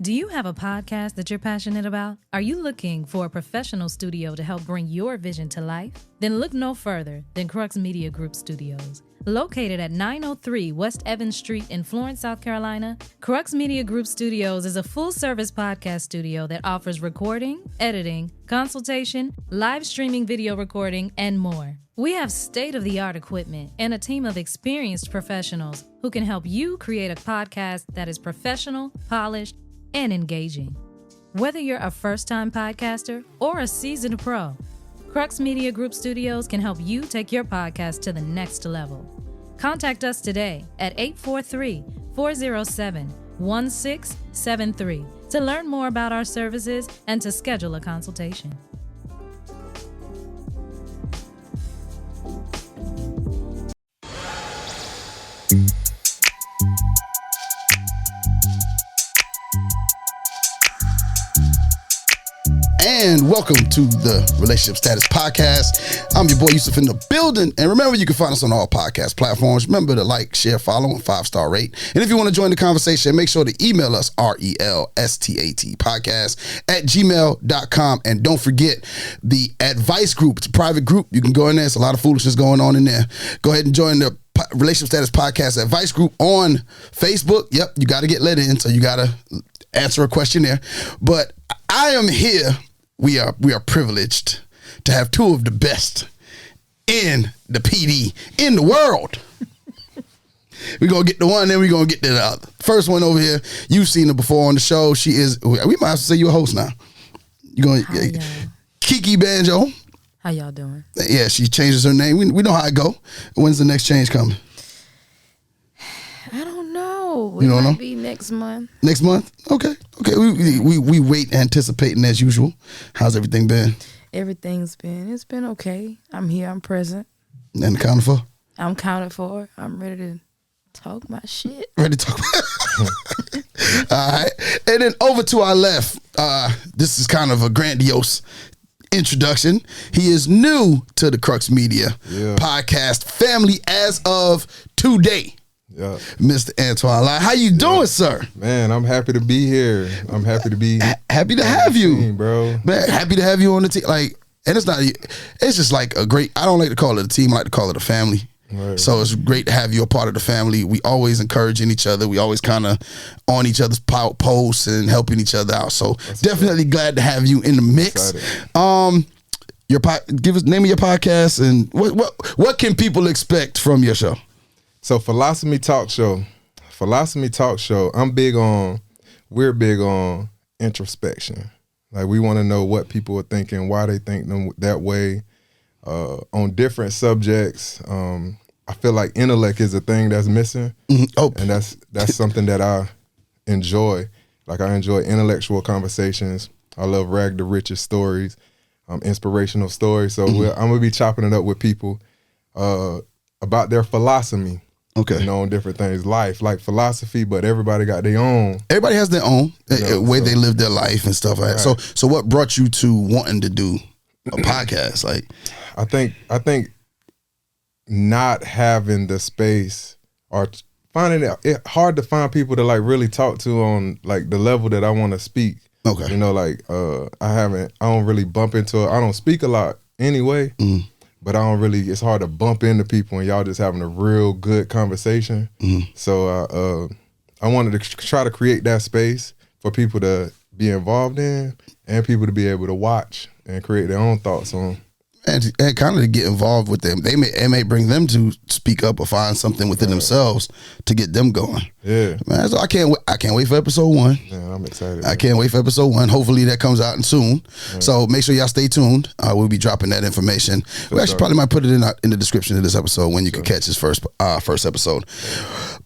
Do you have a podcast that you're passionate about? Are you looking for a professional studio to help bring your vision to life? Then look no further than CRUX Media Group Studios. Located at 903 West Evans Street in Florence, South Carolina, CRUX Media Group Studios is a full-service podcast studio that offers recording, editing, consultation, live streaming video recording, and more. We have state-of-the-art equipment and a team of experienced professionals who can help you create a podcast that is professional, polished, and engaging. Whether you're a first-time podcaster or a seasoned pro, CRUX Media Group Studios can help you take your podcast to the next level. Contact us today at 843-407-1673 to learn more about our services and to schedule a consultation. And welcome to the Relationship Status Podcast. I'm your boy Yusuf in the building. And remember, you can find us on all podcast platforms. Remember to like, share, follow, and 5-star rate. And if you want to join the conversation, make sure to email us, RELSTAT podcast @gmail.com. And don't forget the advice group. It's a private group. You can go in there. There's a lot of foolishness going on in there. Go ahead and join the Relationship Status Podcast advice group on Facebook. Yep, you got to get let in. So you got to answer a question there. But I am here. We are privileged to have two of the best in the PD in the world. We're going to get the one, then we're going to get to the other. First one over here, you've seen her before on the show. She is, we might as well say you're a host now. You're going to Kiki Banjo. How y'all doing? Yeah, she changes her name. We know how it go. When's the next change coming? I don't know. You don't might know? Be next month. Next month? Okay. We wait anticipating as usual. How's everything been? It's been okay. I'm here. I'm present. And accounted for? I'm counted for. I'm ready to talk my shit. Ready to talk. All right. And then over to our left, this is kind of a grandiose introduction. He is new to the CRUX Media podcast family as of today. Yeah, Mr. Antoine Lyon. How you doing, sir? Man, I'm happy to be here. I'm happy to be happy to have you, team, bro. Man, happy to have you on the team. Like, and it's just like a great. I don't like to call it a team. I like to call it a family. Right. So it's great to have you a part of the family. We always encouraging each other. We always kind of on each other's posts and helping each other out. So definitely glad to have you in the mix. Give us name of your podcast and what can people expect from your show? So Philosophy Talk Show, we're big on introspection. Like, we want to know what people are thinking, why they think them that way, on different subjects. I feel like intellect is a thing that's missing. Mm-hmm. Oh. And that's something that I enjoy. Like, I enjoy intellectual conversations. I love rag the richest stories, inspirational stories. So I'm going to be chopping it up with people about their philosophy. Okay. You know, on different things, life, like philosophy, but everybody got their own. Everybody has their own way they live their life and stuff like that. So what brought you to wanting to do a podcast? Like, I think not having the space or finding it hard to find people to like really talk to on like the level that I want to speak. Okay. You know, like I don't really bump into it. I don't speak a lot anyway. Mm. But it's hard to bump into people and y'all just having a real good conversation. Mm-hmm. So I wanted to try to create that space for people to be involved in and people to be able to watch and create their own thoughts on. And kind of to get involved with them. It may bring them to speak up or find something within themselves to get them going. Yeah. Man, so I can't wait for episode 1. Yeah, I'm excited. I can't wait for episode 1. Hopefully that comes out soon. Yeah. So make sure y'all stay tuned. We'll be dropping that information. We actually probably might put it in the description of this episode when you can catch his first episode.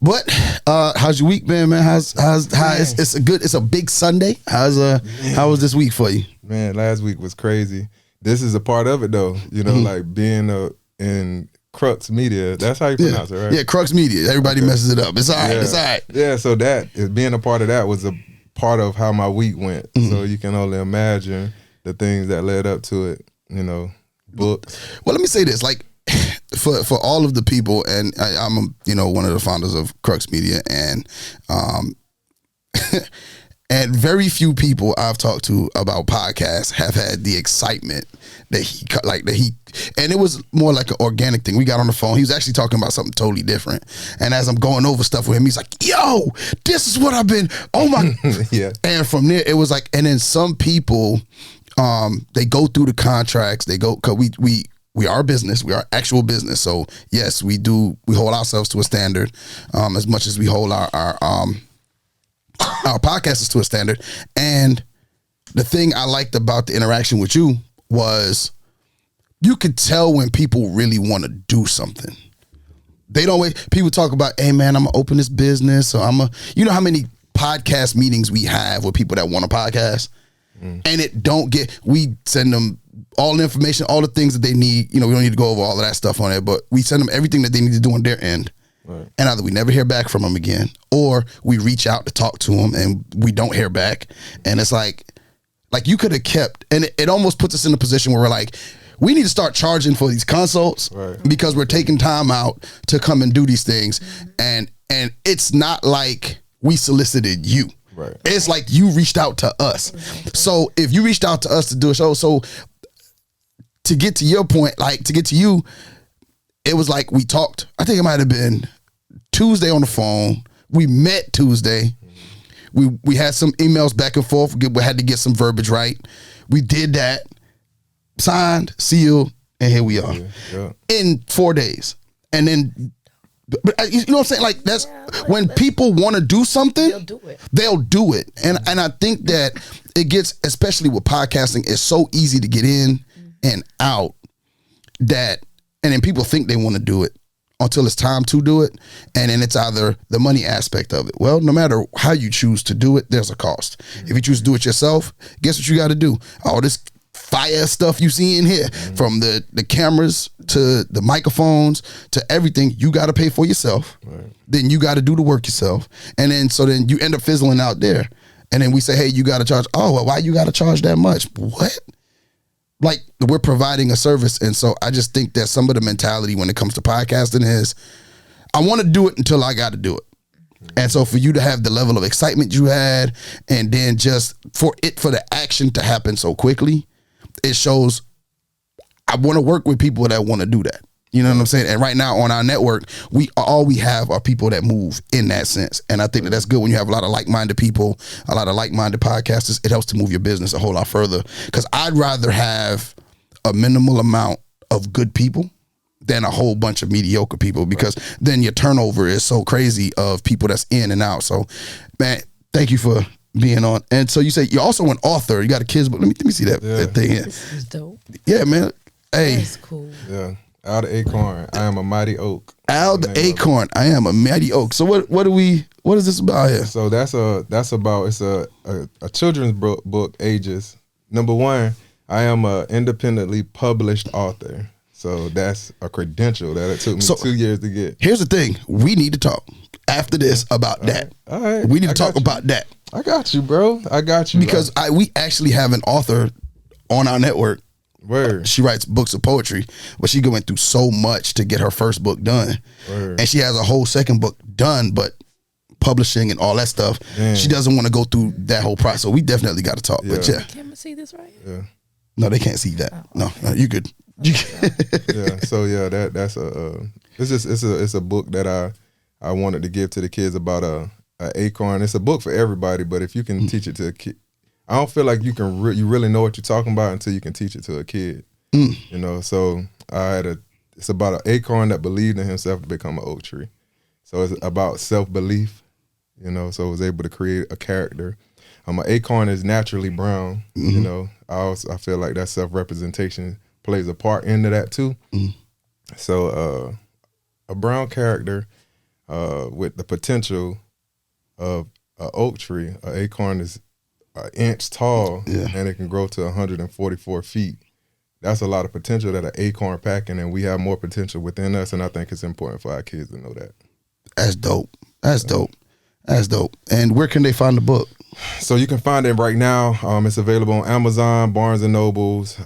But how's your week been, man? It's a big Sunday. How was this week for you? Man, last week was crazy. This is a part of it, though. You know, like being in CRUX Media. That's how you pronounce it, right? Yeah, CRUX Media. Everybody messes it up. It's all right. It's all right. Yeah, so being a part of that was a part of how my week went. Mm-hmm. So you can only imagine the things that led up to it, you know, books. Well, let me say this. Like, for all of the people, and I'm one of the founders of CRUX Media, and And very few people I've talked to about podcasts have had the excitement that he, and it was more like an organic thing. We got on the phone. He was actually talking about something totally different. And as I'm going over stuff with him, he's like, yo, this is what I've been, oh my. Yeah. And from there, it was like, and then some people, they go through the contracts, cause we are a business. We are actual business. So yes, we hold ourselves to a standard, as much as we hold our podcasters to a standard. And the thing I liked about the interaction with you was you could tell when people really want to do something. They don't wait. People talk about, hey man, I'm gonna open this business, or you know how many podcast meetings we have with people that want a podcast, and we send them all the information, all the things that they need. You know, we don't need to go over all of that stuff on it, but we send them everything that they need to do on their end. Right. And either we never hear back from them again, or we reach out to talk to them and we don't hear back. And it's like you could have kept, and it almost puts us in a position where we're like, we need to start charging for these consults, right, because we're taking time out to come and do these things. And it's not like we solicited you. Right. It's like you reached out to us. So if you reached out to us to do a show, so to get to your point, like to get to you, it was like we talked, I think it might have been Tuesday on the phone. We met Tuesday. We had some emails back and forth. We had to get some verbiage right. We did that, signed, sealed, and here we are in 4 days. And then, but you know what I'm saying? Like that's when people want to do something, they'll do it. And I think that it gets, especially with podcasting, it's so easy to get in and out that, and then people think they want to do it until it's time to do it. And then it's either the money aspect of it. Well, no matter how you choose to do it, there's a cost. If you choose to do it yourself, guess what you got to do? All this fire stuff you see in here, from the cameras to the microphones to everything, you got to pay for yourself. Right. Then you got to do the work yourself. And then, so then you end up fizzling out there. And then we say, hey, you got to charge. Oh, well, why you got to charge that much? What? Like, we're providing a service. And so I just think that some of the mentality when it comes to podcasting is, I want to do it until I got to do it. And so for you to have the level of excitement you had, and then just for the action to happen so quickly, it shows I want to work with people that want to do that. You know what I'm saying? And right now on our network, we have are people that move in that sense. And I think that that's good when you have a lot of like-minded people, a lot of like-minded podcasters. It helps to move your business a whole lot further. Because I'd rather have a minimal amount of good people than a whole bunch of mediocre people, because then your turnover is so crazy of people that's in and out. So, man, thank you for being on. And so you say you're also an author. You got a kids book. Let me see that thing here. This is dope. Yeah, man. Hey, that's cool. Yeah. Out of Acorn, I am a mighty oak. Out the Acorn, I am a mighty oak. So what is this about here? So it's a children's book, ages. Number one, I am a independently published author. So that's a credential that it took me 2 years to get. Here's the thing. We need to talk after this about that. All right. We need to talk about that. I got you, bro. I got you. Because we actually have an author on our network. Word. She writes books of poetry, but she going through so much to get her first book done. Word. And she has a whole second book done, but publishing and all that stuff, she doesn't want to go through that whole process. So we definitely got to talk. Yeah. But can we see this right? Yeah. No, they can't see that. No, you good. Yeah. So that's it's a book that I wanted to give to the kids about a acorn. It's a book for everybody, but if you can teach it to a kid, I don't feel like you really know what you're talking about until you can teach it to a kid. You know, so it's about an acorn that believed in himself to become an oak tree. So it's about self-belief, you know, so I was able to create a character. An acorn is naturally brown, you know. I feel like that self-representation plays a part into that too. So a brown character with the potential of an oak tree. An acorn is an inch tall, and it can grow to 144 feet. That's a lot of potential that an acorn packing, and we have more potential within us, and I think it's important for our kids to know that. That's dope. That's dope. That's dope. And where can they find the book? So you can find it right now. It's available on Amazon, Barnes & Nobles,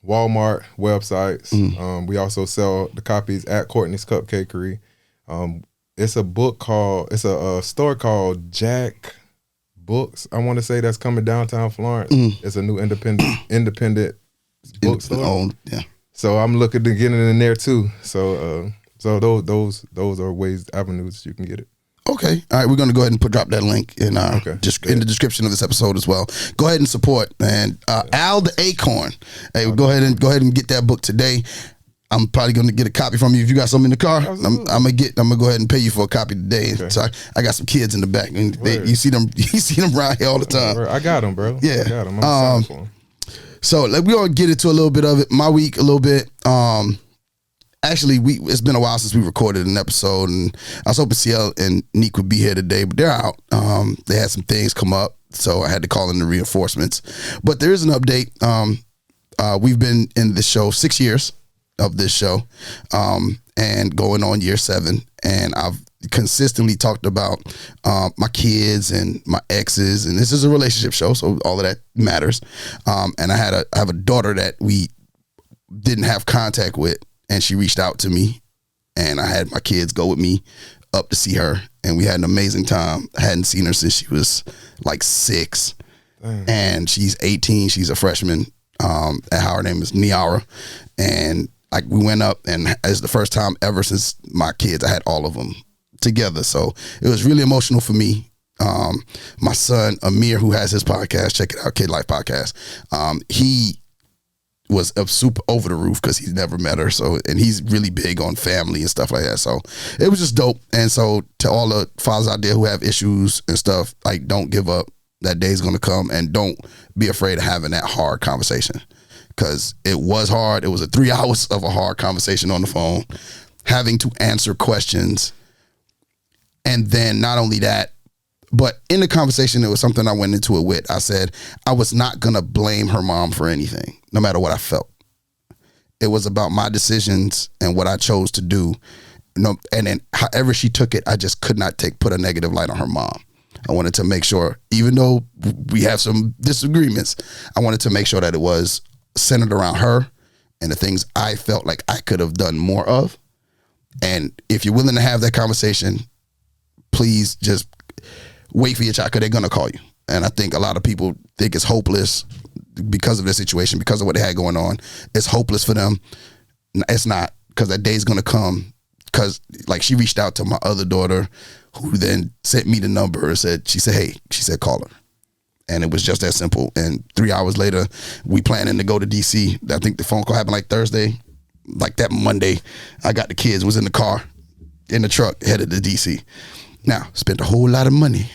Walmart websites. We also sell the copies at Courtney's Cupcakery. It's a store called Jack Books, I want to say, that's coming downtown Florence. It's a new independent bookstore. Yeah. So I'm looking to get it in there too. So those are avenues you can get it. Okay. All right. We're going to go ahead and drop that link in in the description of this episode as well. Go ahead and support. And Al the Acorn. Hey, go ahead and get that book today. I'm probably going to get a copy from you if you got something in the car. I'm gonna go ahead and pay you for a copy today. Okay. So I got some kids in the back, and you see them around here all the time. I got them, bro. Yeah, I got them. I'm for them. So we're gonna get into a little bit of it. My week, a little bit. Actually, it's been a while since we recorded an episode, and I was hoping CL and Nique would be here today, but they're out. They had some things come up, so I had to call in the reinforcements. But there is an update. We've been in this show 6 years. Of this show, and going on year 7, and I've consistently talked about my kids and my exes, and this is a relationship show, so all of that matters. And I have a daughter that we didn't have contact with, and she reached out to me, and I had my kids go with me up to see her, and we had an amazing time. I hadn't seen her since she was like 6. Dang. And she's 18. She's a freshman. And her name is Niara, and like we went up, and it's the first time ever since my kids, I had all of them together. So it was really emotional for me. My son, Amir, who has his podcast, check it out, Kid Life Podcast. He was super over the roof because he's never met her. So, and he's really big on family and stuff like that. So it was just dope. And so to all the fathers out there who have issues and stuff, like, don't give up. That day's going to come, and don't be afraid of having that hard conversation. Because it was hard. It was 3 hours of a hard conversation on the phone, having to answer questions. And then not only that, but in the conversation, it was something I went into it with. I said I was not going to blame her mom for anything, no matter what I felt. It was about my decisions and what I chose to do. And then however she took it, I just could not put a negative light on her mom. I wanted to make sure, even though we have some disagreements, I wanted to make sure that it was centered around her and the things I felt like I could have done more of. And if you're willing to have that conversation, please just wait for your child, because they're going to call you. And I think a lot of people think it's hopeless because of their situation, because of what they had going on. It's hopeless for them. It's not, because that day's going to come. Because like she reached out to my other daughter, who then sent me the number and said, hey, call her. And it was just that simple. And 3 hours later, we planning to go to DC. I think the phone call happened like Thursday. Like that Monday, I got the kids, was in the car, in the truck, headed to DC. Now, spent a whole lot of money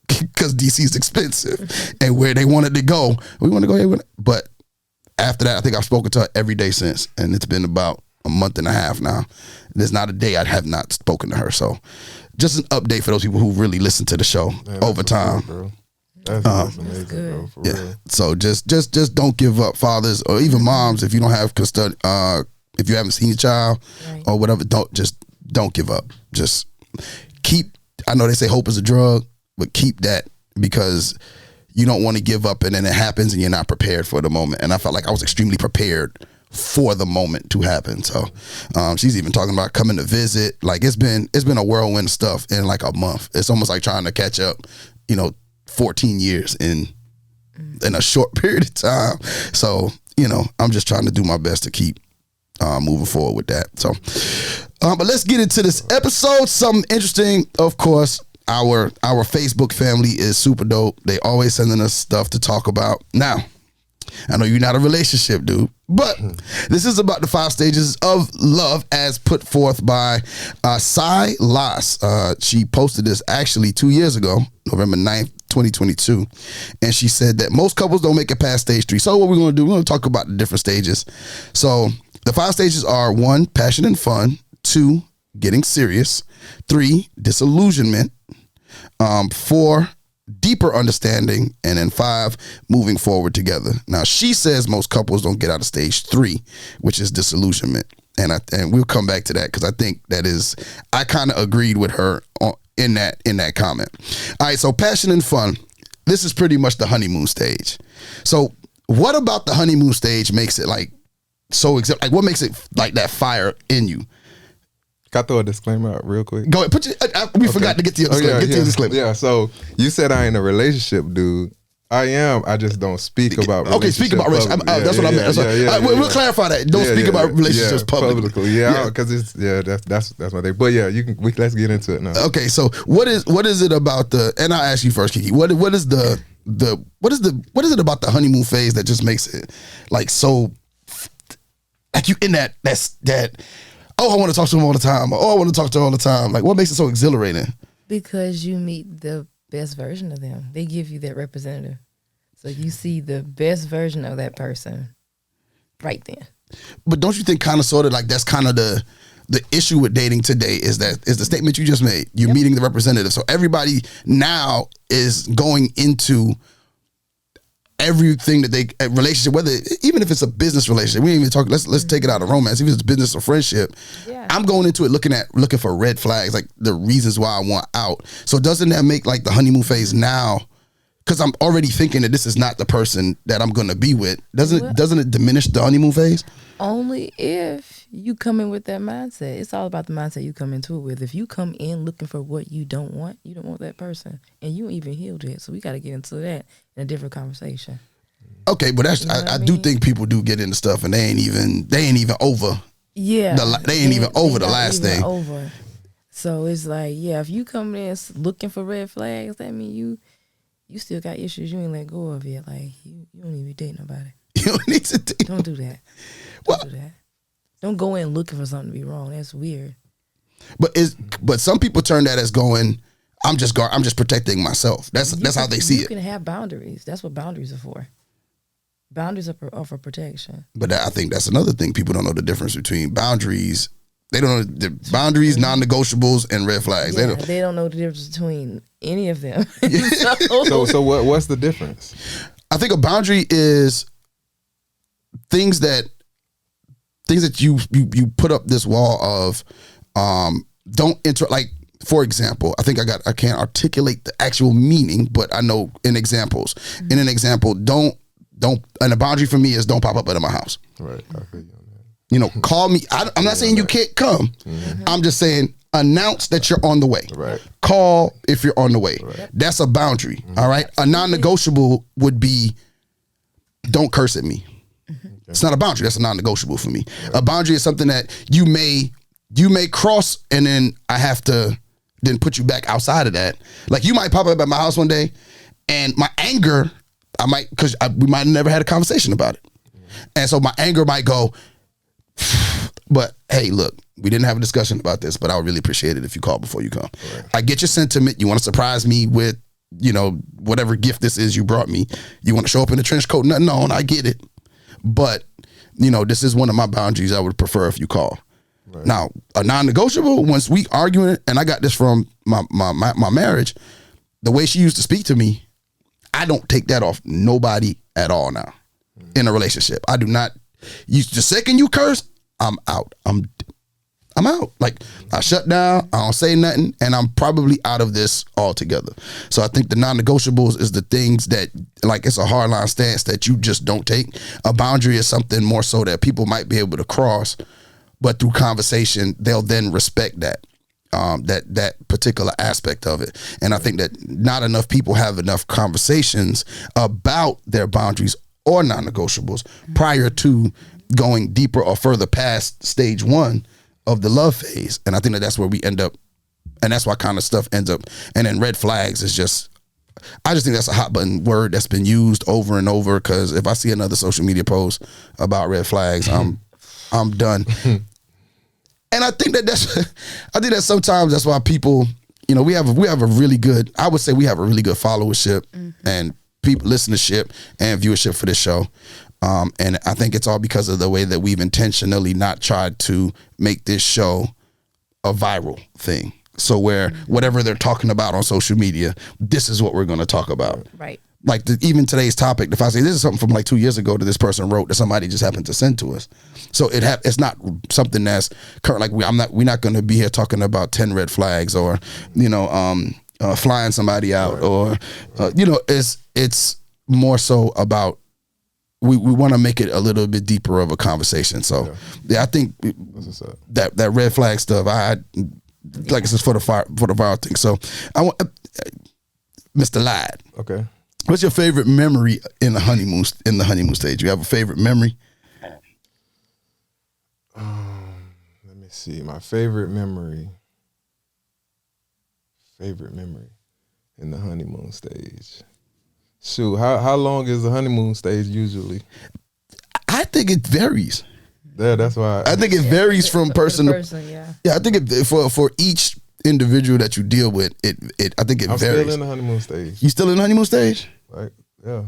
because DC is expensive. And where they wanted to go, we want to go here. But after that, I think I've spoken to her every day since. And it's been about a month and a half now. There's not a day I have not spoken to her. So just an update for those people who really listen to the show over time. Bro. That's amazing, bro. For real. So just don't give up, fathers, or even moms. If you don't have custody, if you haven't seen your child or whatever, don't give up. Just keep. I know they say hope is a drug, but keep that, because you don't want to give up and then it happens and you're not prepared for the moment. And I felt like I was extremely prepared for the moment to happen. So she's even talking about coming to visit. Like it's been a whirlwind of stuff in like a month. It's almost like trying to catch up, 14 years in a short period of time. So, I'm just trying to do my best to keep moving forward with that. So, but let's get into this episode. Something interesting, of course. Our Facebook family is super dope. They always sending us stuff to talk about. Now, I know you're not a relationship dude, but this is about the 5 stages of love as put forth by Sai Las. She posted this actually 2 years ago, November 9th, 2022. And she said that most couples don't make it past stage 3. So what we're going to do, we're going to talk about the different stages. So the 5 stages are 1, passion and fun. 2, getting serious. 3, disillusionment. 4, deeper understanding. And then 5, moving forward together. Now, she says most couples don't get out of stage 3, which is disillusionment. And we'll come back to that, because I think that is, I kind of agreed with her in that comment. All right, so passion and fun. This is pretty much the honeymoon stage. So what about the honeymoon stage makes it like so, like what makes it like that fire in you? Can I throw a disclaimer out real quick? Go ahead. We forgot to get to your disclaimer. Get to your disclaimer. Yeah, so you said I ain't a relationship dude. I am. I just don't speak about relationships. Okay, speak about relationships. That's what I meant. We'll clarify that. Don't speak about relationships publicly. Because that's my thing. But yeah, let's get into it now. Okay, so what is it about and I'll ask you first, Kiki. What is it about the honeymoon phase that just makes it like so like you in that oh, I want to talk to him all the time. Oh, I want to talk to her all the time. Like, what makes it so exhilarating? Because you meet the best version of them. They give you that representative. So you see the best version of that person right then. But don't you think kind of sort of like that's kind of the issue with dating today is the statement you just made. You're meeting the representative. So everybody now is going into everything that a relationship, whether even if it's a business relationship, we ain't even talk. Let's take it out of romance. If it's business or friendship, I'm going into it looking for red flags, like the reasons why I want out. So doesn't that make like the honeymoon phase now? Because I'm already thinking that this is not the person that I'm going to be with. Doesn't it diminish the honeymoon phase? Only if you come in with that mindset. It's all about the mindset you come into it with. If you come in looking for what you don't want that person, and you ain't even healed yet. So we got to get into that in a different conversation. Okay, but that's I do think people do get into stuff, and they ain't even over. Yeah, they ain't even over the last thing. Over. So it's like, if you come in looking for red flags, that mean you still got issues you ain't let go of yet. Like you don't even date nobody. You don't need to date. Don't do that. Don't do that. Don't go in looking for something to be wrong. That's weird. But some people turn that as going, I'm just protecting myself. That's how they see it. You can have boundaries. That's what boundaries are for. Boundaries are for protection. But I think that's another thing. People don't know the difference between boundaries. They don't know the boundaries, non-negotiables, and red flags. Yeah, they don't know the difference between any of them. So what's the difference? I think a boundary is things that you put up this wall of don't enter. Like, for example, I think I can't articulate the actual meaning, but I know in examples. Mm-hmm. In an example, don't and a boundary for me is don't pop up at my house. Right. I feel you on that. Call me. I'm not saying you can't come. Mm-hmm. I'm just saying announce that you're on the way. Right. Call if you're on the way. Right. That's a boundary. Mm-hmm. All right. A non-negotiable would be don't curse at me. Mm-hmm. It's not a boundary. That's a non-negotiable for me. Right. A boundary is something that you may cross, and then I have to then put you back outside of that. Like you might pop up at my house one day, and my anger, we might have never had a conversation about it, and so my anger might go. But hey, look, we didn't have a discussion about this, but I would really appreciate it if you call before you come. Right. I get your sentiment. You want to surprise me with, whatever gift this is you brought me. You want to show up in a trench coat, nothing on. I get it. But, this is one of my boundaries I would prefer if you call. Right. Now, a non-negotiable, once we arguing, and I got this from my marriage, the way she used to speak to me, I don't take that off nobody at all now in a relationship. I do not. The second you curse, I'm out. I'm out. Like I shut down. I don't say nothing, and I'm probably out of this altogether. So I think the non-negotiables is the things that, like, it's a hardline stance that you just don't take. A boundary is something more so that people might be able to cross, but through conversation, they'll then respect that. That particular aspect of it. And I think that not enough people have enough conversations about their boundaries or non-negotiables prior to going deeper or further past stage one of the love phase. And I think that's where we end up, and that's why kind of stuff ends up. And then red flags is just, I just think that's a hot button word that's been used over and over, because if I see another social media post about red flags, I'm done. And I think that sometimes that's why people, we have a really good, I would say we have a really good followership and people listenership and viewership for this show. And I think it's all because of the way that we've intentionally not tried to make this show a viral thing. So where whatever they're talking about on social media, this is what we're going to talk about. Right. Like even today's topic, if I say this is something from like 2 years ago that this person wrote that somebody just happened to send to us. So it's not something that's current. Like we're not going to be here talking about 10 red flags or, flying somebody out or, it's more so about we want to make it a little bit deeper of a conversation. So I think that red flag stuff, like I said, for the viral thing. So I want Mr. Lad. Okay. What's your favorite memory in the honeymoon stage? You have a favorite memory? Let me see. My favorite memory in the honeymoon stage. Shoot, how long is the honeymoon stage usually? I think it varies. Yeah, that's why. I think it varies from person to person. Yeah, I think for each individual that you deal with, I think it I'm varies. Still in the honeymoon stage. You still in the honeymoon stage? Like, yeah.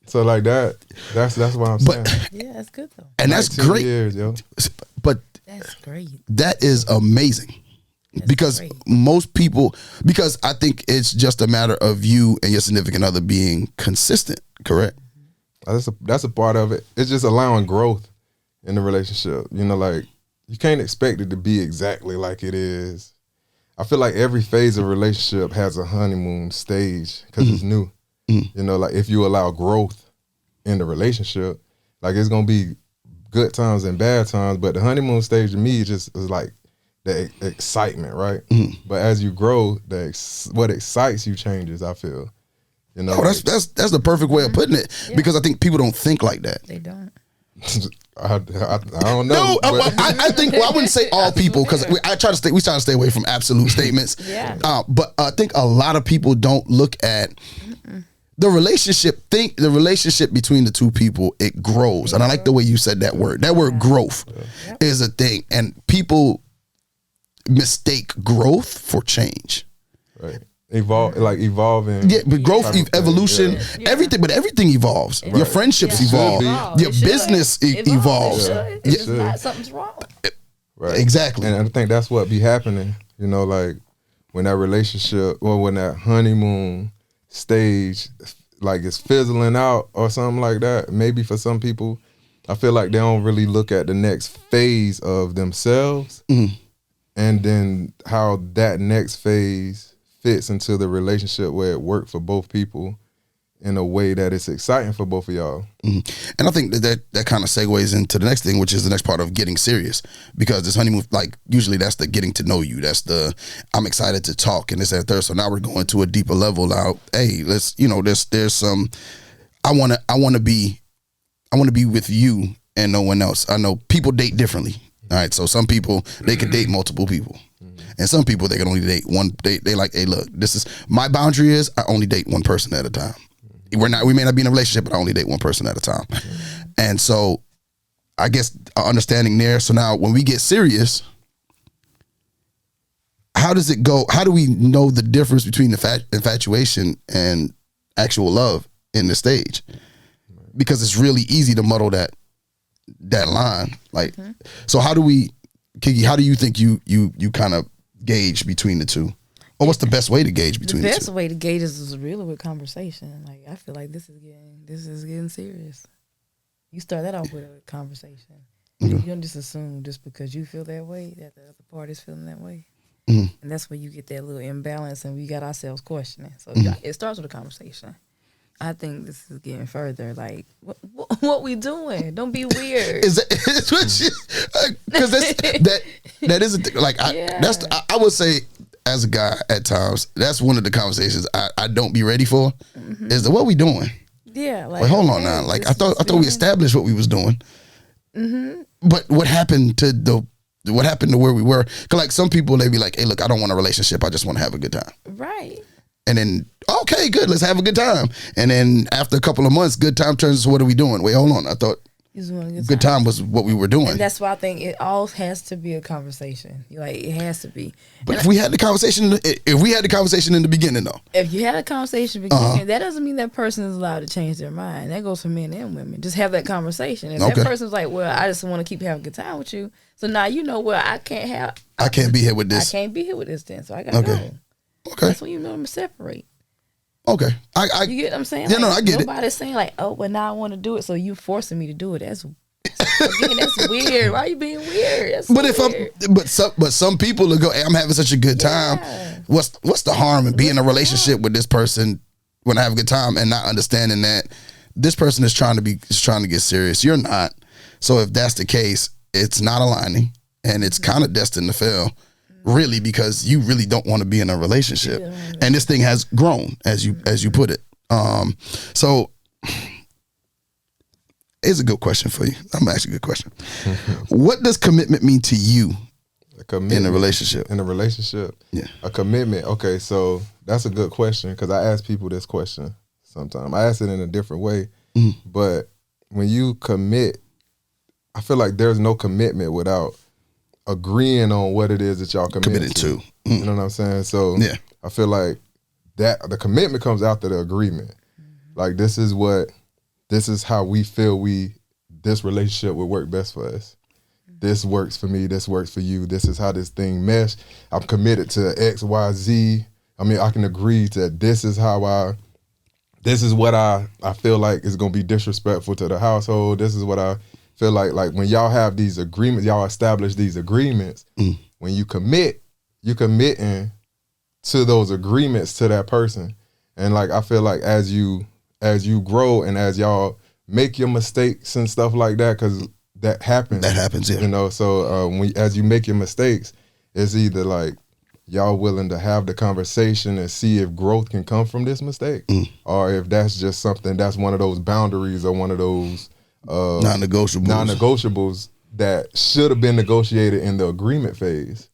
So like that. That's what I'm saying. Yeah, that's good though. And like that's great. 2 years, yo. But that's great. That is amazing. That's because great. Most people, because I think it's just a matter of you and your significant other being consistent, correct? That's a part of it. It's just allowing growth in the relationship. You know, like you can't expect it to be exactly like it is. I feel like every phase of a relationship has a honeymoon stage because it's new. You know, like if you allow growth in the relationship, like it's gonna be good times and bad times. But the honeymoon stage to me is like the excitement, right? But as you grow, what excites you changes. I feel, you know. That's the perfect way of putting it because I think people don't think like that. They don't. I don't know. No, I think I wouldn't say all people because we try to stay away from absolute statements. But I think a lot of people don't look at the relationship. Think the relationship between the two people, it grows, and I like the way you said that word. That word growth is a thing, and people mistake growth for change. Right. Evolving. Yeah, but growth, evolution, everything. But everything evolves. Right. Your friendships evolve. Your business evolves. It's not something's wrong. Right. Exactly. And I think that's what be happening. You know, like when that relationship or when that honeymoon stage, like it's fizzling out or something like that. Maybe for some people, I feel like they don't really look at the next phase of themselves, and then how that next phase fits into the relationship where it worked for both people in a way that it's exciting for both of y'all. And I think that kind of segues into the next thing, which is the next part of getting serious, because this honeymoon, like usually that's the getting to know you. That's the, I'm excited to talk and this and third. So now we're going to a deeper level now. Hey, let's, there's some, I want to be with you and no one else. I know people date differently. All right. So some people, they can date multiple people. And some people, they can only date one. They like, hey, look, this is my boundary is I only date one person at a time. We may not be in a relationship, but I only date one person at a time. And so I guess understanding there. So now when we get serious, how does it go? How do we know the difference between infatuation and actual love in this stage? Because it's really easy to muddle that line. Like, so how do we, Kiki, how do you think you kind of gauge between the two? Or what's the best way to gauge between the two? The best way to gauge is really with conversation. Like, I feel like this is getting serious. You start that off with a conversation. You don't just assume just because you feel that way that the other party's feeling that way. And that's where you get that little imbalance and we got ourselves questioning. So it starts with a conversation. I think this is getting further. Like, what we doing? Don't be weird. Because that is a thing. Like, I would say, as a guy, at times, that's one of the conversations I don't be ready for. Is what we doing? Yeah. Like, hold on now. Like, I thought we established what we was doing. But what happened to where we were? Because like some people, they be like, hey, look, I don't want a relationship. I just want to have a good time. Right. And then, okay, good, let's have a good time. And then after a couple of months, good time turns to what are we doing? Wait, hold on. I thought good time was what we were doing. And that's why I think it all has to be a conversation. Like, it has to be. But if we had the conversation in the beginning, though. If you had a conversation in the beginning, that doesn't mean that person is allowed to change their mind. That goes for men and women. Just have that conversation. If that person's like, well, I just want to keep having a good time with you. So now you know, well, I can't be here with this. I can't be here with this then. So I got to go. Okay. That's when you know them to separate. Okay. You get what I'm saying? Yeah, no, I get it. Nobody's saying like, oh, well, now I want to do it, so you forcing me to do it. That's weird. Why are you being weird? That's weird. But some people will go, hey, I'm having such a good time. What's the harm in being in a relationship with this person when I have a good time and not understanding that this person is trying to get serious. You're not. So if that's the case, it's not aligning, and it's kind of destined to fail, really, because you really don't want to be in a relationship. And this thing has grown, as you put it. So it's a good question for you. I'm asking a good question. What does commitment mean to you in a relationship? In a relationship? Yeah. A commitment. Okay, so that's a good question, because I ask people this question sometimes. I ask it in a different way. But when you commit, I feel like there's no commitment without agreeing on what it is that y'all committed to. You know what I'm saying? So yeah. I feel like that the commitment comes after the agreement. Like, this is how we feel this relationship would work best for us. This works for me, this works for you, this is how this thing mesh. I'm committed to X, Y, Z. I mean, I can agree to this is what I feel like is gonna be disrespectful to the household. This is what I feel like when y'all have these agreements, y'all establish these agreements, when you commit, you're committing to those agreements to that person. And like, I feel like as you grow and as y'all make your mistakes and stuff like that, because that happens. That happens, yeah. You know, so as you make your mistakes, it's either like y'all willing to have the conversation and see if growth can come from this mistake, or if that's just something that's one of those boundaries or one of those non-negotiables that should have been negotiated in the agreement phase.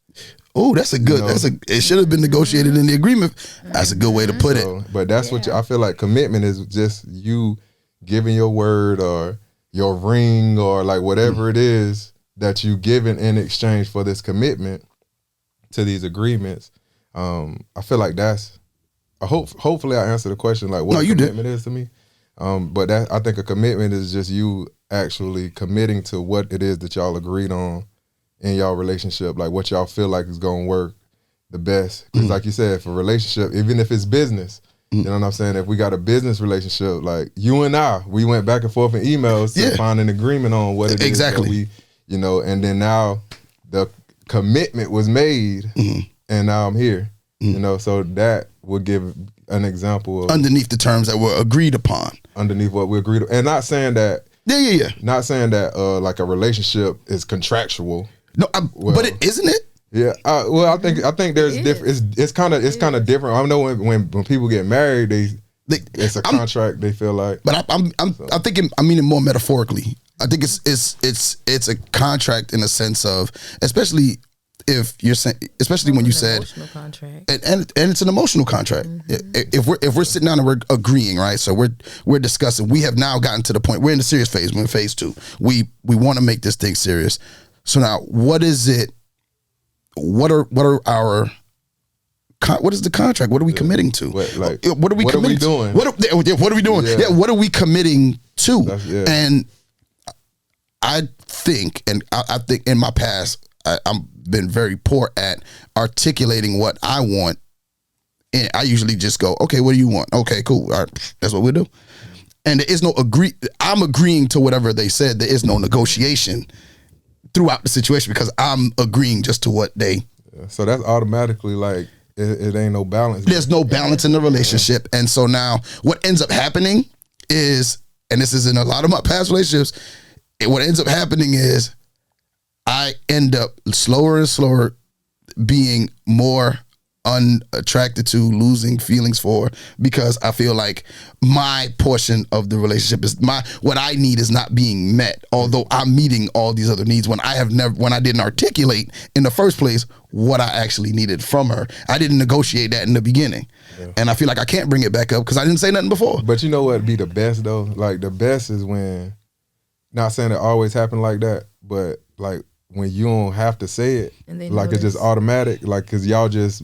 Oh, that's a good. It should have been negotiated in the agreement. That's a good way to put it. But that's what I feel like. Commitment is just you giving your word or your ring or like whatever it is that you given in exchange for this commitment to these agreements. I feel like that's. Hopefully, I answered the question like what a commitment is to me. But I think a commitment is just you actually committing to what it is that y'all agreed on in y'all relationship, like what y'all feel like is gonna work the best. Because like you said, for a relationship, even if it's business, you know what I'm saying? If we got a business relationship, like you and we went back and forth in emails to find an agreement on what it is that we, you know, and then now the commitment was made and now I'm here, you know, so that would give an example of underneath the terms that were agreed upon. Underneath what we agreed on. And not saying that not saying that like a relationship is contractual. No, but isn't it? Yeah. Well, I think there's different. It's kind of different. I know when people get married, it's a contract. They feel like. But I think I mean it more metaphorically. I think it's a contract in a sense of, especially if you're saying, especially when you said emotional contract, and it's an emotional contract. If we're sitting down and we're agreeing, right? So we're discussing. We have now gotten to the point. We're in the serious phase. We're in phase 2. We want to make this thing serious. So now, what is it? What are our? What is the contract? What are we committing to? What are we committing doing? What are we doing? Yeah. What are we committing to? And I think in my past, I've been very poor at articulating what I want. And I usually just go, okay, what do you want? Okay, cool. All right, that's what we do. And there is no I'm agreeing to whatever they said. There is no negotiation throughout the situation because I'm agreeing just to what they. Yeah, so that's automatically like it ain't no balance. There's no balance in the relationship. And so now what ends up happening is, and this is in a lot of my past relationships, what ends up happening is I end up slower and slower being more unattracted to, losing feelings for, because I feel like my portion of the relationship is what I need is not being met, although I'm meeting all these other needs when I didn't articulate in the first place what I actually needed from her. I didn't negotiate that in the beginning. And I feel like I can't bring it back up because I didn't say nothing before. But you know what would be the best though? Like the best is when, not saying it always happen like that, but like when you don't have to say it, like it's just automatic, like because y'all just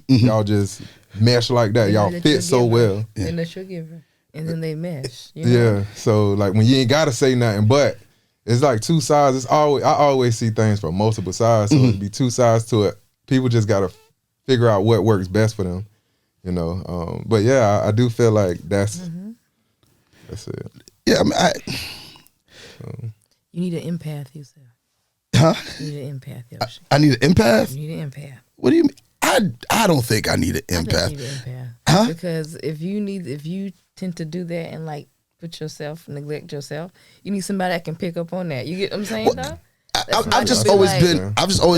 mesh like that. Y'all fit so well. And let you give her, and then they mesh. You know? Yeah. So like when you ain't gotta say nothing, but it's like two sides. I always see things from multiple sides, so it'd be two sides to it. People just gotta figure out what works best for them, you know. But yeah, I do feel like that's it. Yeah, I mean, you need an empath, Yusuf. Huh? You need an empath, Yoshi. I need an empath? You need an empath. What do you mean? I don't think I need an empath. I think you need an empath. Huh? Because if you tend to do that and like neglect yourself. You need somebody that can pick up on that. You get what I'm saying, though? I've just always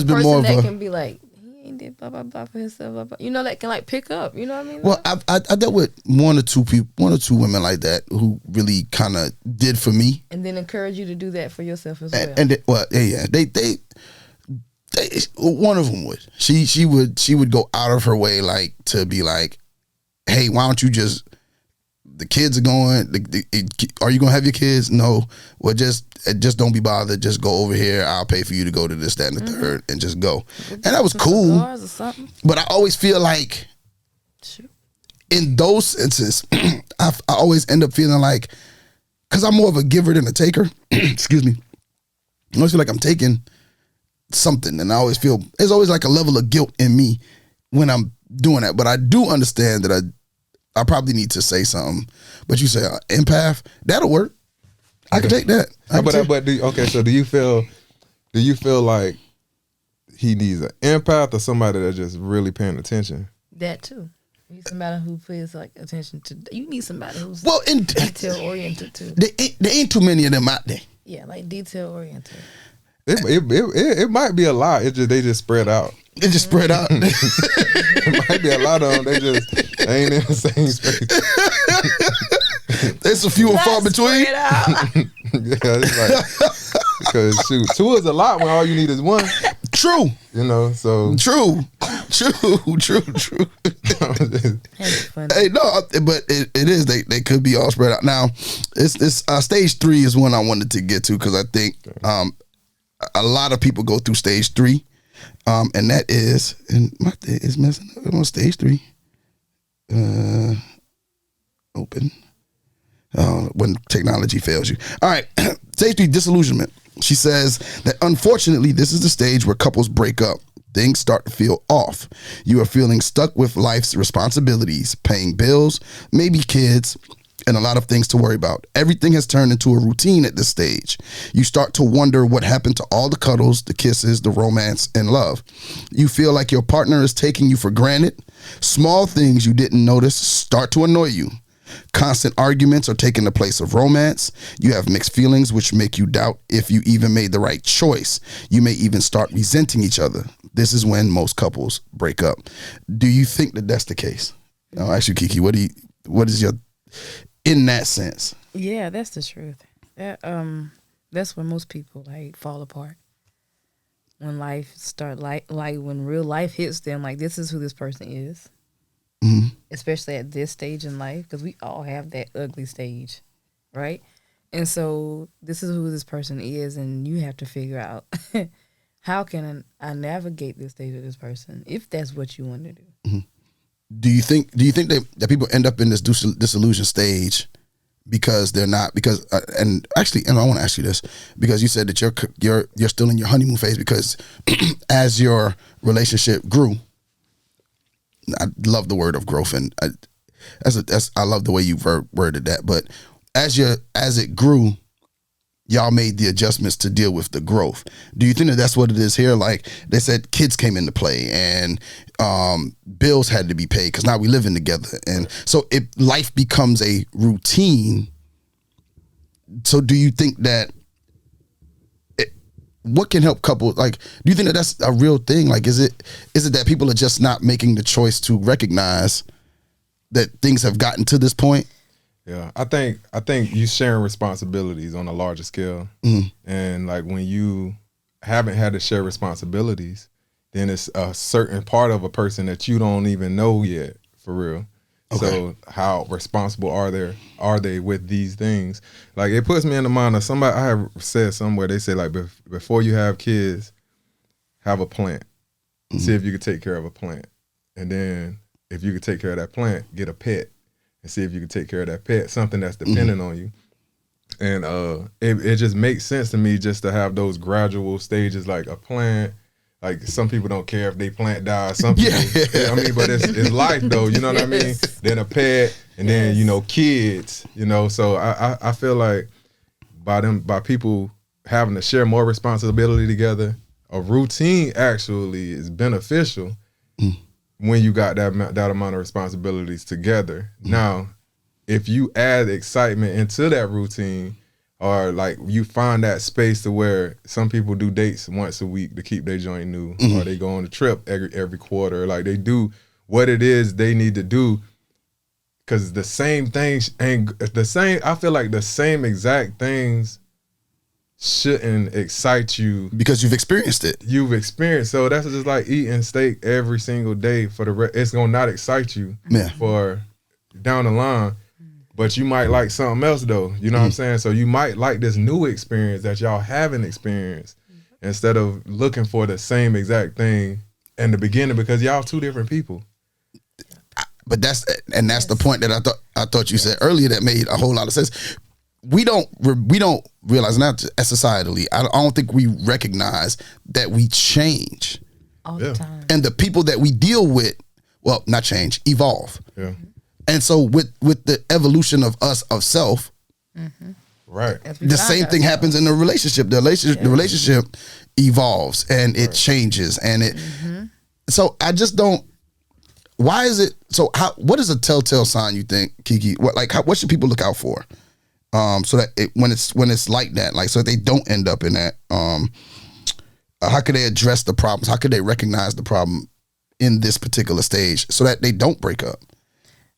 been more of that a can be like, he ain't did blah blah blah for himself, blah, blah. You know, that can like pick up. You know what I mean? Well, I dealt with one or two women like that who really kind of did for me, and then encourage you to do that for yourself as well. And they one of them would. She would go out of her way like to be like, hey, why don't you just, the kids are going, are you gonna have your kids? No. Well, just don't be bothered. Just go over here. I'll pay for you to go to this, that, and the third, and just go. And that was cool. But I always feel like in those instances, I always end up feeling like, because I'm more of a giver than a taker. Excuse me. I always feel like I'm taking something, and I always feel there's always like a level of guilt in me when I'm doing that. But I do understand that I probably need to say something. But you say empath, that'll work. I can take that. So do you feel like he needs an empath or somebody that's just really paying attention? That too. You need somebody who pays like attention to. You need somebody who's detail oriented too. There ain't too many of them out there. Yeah, like detail oriented. It might be a lot. They just spread out. It just spread out. It might be a lot of them. They ain't in the same space. There's a few and far between. Yeah, it's like, because shoot, two is a lot when all you need is one. True. You know, so true. Hey, no, but it is. They could be all spread out. Now, it's stage 3 is one I wanted to get to, because I think a lot of people go through stage 3, and that is, and my thing is messing up on stage 3. Open. When technology fails you. All right, stage 3, disillusionment. She says that unfortunately, this is the stage where couples break up. Things start to feel off. You are feeling stuck with life's responsibilities, paying bills, maybe kids, and a lot of things to worry about. Everything has turned into a routine at this stage. You start to wonder what happened to all the cuddles, the kisses, the romance, and love. You feel like your partner is taking you for granted. Small things you didn't notice start to annoy you. Constant arguments are taking the place of romance. You have mixed feelings, which make you doubt if you even made the right choice. You may even start resenting each other. This is when most couples break up. Do you think that that's the case? I'll ask you, Kiki. What is your, in that sense? Yeah, that's the truth. That's when most people like fall apart. When life start like when real life hits them, like this is who this person is. Mm-hmm. Especially at this stage in life, because we all have that ugly stage, right? And so this is who this person is, and you have to figure out how can I navigate this stage with this person if that's what you want to do. Mm-hmm. Do you think that people end up in this disillusion stage because they're not, because and I want to ask you this, because you said that you're still in your honeymoon phase, because as your relationship grew, I love the word of growth, and I love the way you worded that. But as it grew, y'all made the adjustments to deal with the growth. Do you think that that's what it is here? Like they said, kids came into play, and bills had to be paid because now we living together, and so life becomes a routine. So do you think that? What can help couples? Like, do you think that that's a real thing? Like, is it that people are just not making the choice to recognize that things have gotten to this point? Yeah, I think you sharing responsibilities on a larger scale, and like when you haven't had to share responsibilities, then it's a certain part of a person that you don't even know yet, for real. Okay. So how responsible are they with these things? Like it puts me in the mind of somebody I have said somewhere. They say like before you have kids, have a plant. See if you can take care of a plant, and then if you can take care of that plant, get a pet, and see if you can take care of that pet. Something that's dependent on you, and it just makes sense to me just to have those gradual stages, like a plant. Like some people don't care if they plant dies. Some people, you know what I mean, but it's life though. You know what I mean? Then a pet, and then kids. So I feel like by people having to share more responsibility together, a routine actually is beneficial when you got that amount of responsibilities together. Now, if you add excitement into that routine, or like you find that space to where some people do dates once a week to keep their joint new, or they go on a trip every quarter, like they do what it is they need to do. Cause the same things ain't the same. I feel like the same exact things shouldn't excite you because you've experienced it. You've experienced. So that's just like eating steak every single day for the it's gonna not excite you for down the line. But you might like something else though. You know what I'm saying? So you might like this new experience that y'all haven't experienced instead of looking for the same exact thing in the beginning, because y'all two different people. But that's the point that I thought you said earlier that made a whole lot of sense. We don't realize, not societally, I don't think we recognize that we change all the time, and the people that we deal with, well, not change, evolve. Yeah. And so with the evolution of us of self, right, the same thing happens in the relationship. The relationship evolves and it changes, and it. So I just don't. Why is it so? What is a telltale sign you think, Kiki? What should people look out for? So that when it's like that, like so they don't end up in that. How could they address the problems? How could they recognize the problem in this particular stage so that they don't break up?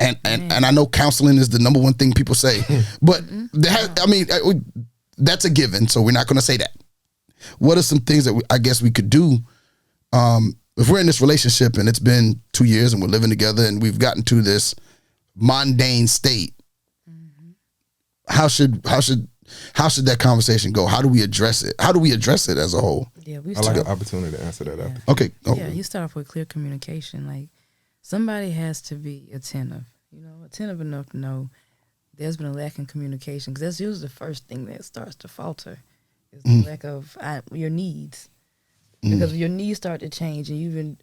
And I know counseling is the number one thing people say, but that's a given. So we're not going to say that. What are some things that I guess we could do? If we're in this relationship and it's been 2 years and we're living together and we've gotten to this mundane state, how should that conversation go? How do we address it? How do we address it as a whole? Yeah, I like an opportunity to answer that. Yeah. After. Okay. Oh. Yeah, you start off with clear communication. Like somebody has to be attentive. Attentive enough to know there's been a lack in communication, because that's usually the first thing that starts to falter is the lack of your needs. Because your needs start to change, and you've been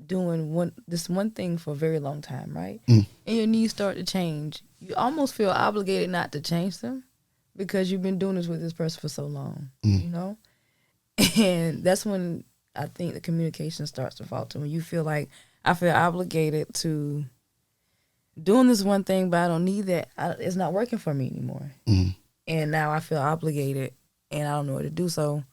doing this one thing for a very long time, right? And your needs start to change. You almost feel obligated not to change them because you've been doing this with this person for so long, And that's when I think the communication starts to falter. When you feel like, I feel obligated to doing this one thing, but I don't need that. It's not working for me anymore. And now I feel obligated, and I don't know what to do. So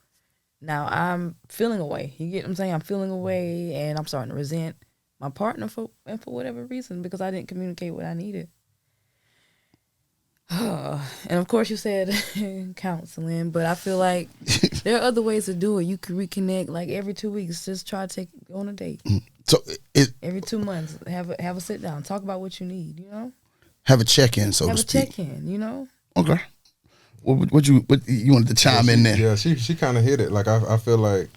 now I'm feeling away. You get what I'm saying? I'm feeling away, and I'm starting to resent my partner for whatever reason, because I didn't communicate what I needed. And of course you said counseling, but I feel like there are other ways to do it. You can reconnect like every 2 weeks. Just try to go on a date. So every 2 months, have a sit down, talk about what you need. Have a check-in, so to speak. Have a check-in. Okay. What you wanted to chime in there? Yeah, she kind of hit it. Like I feel like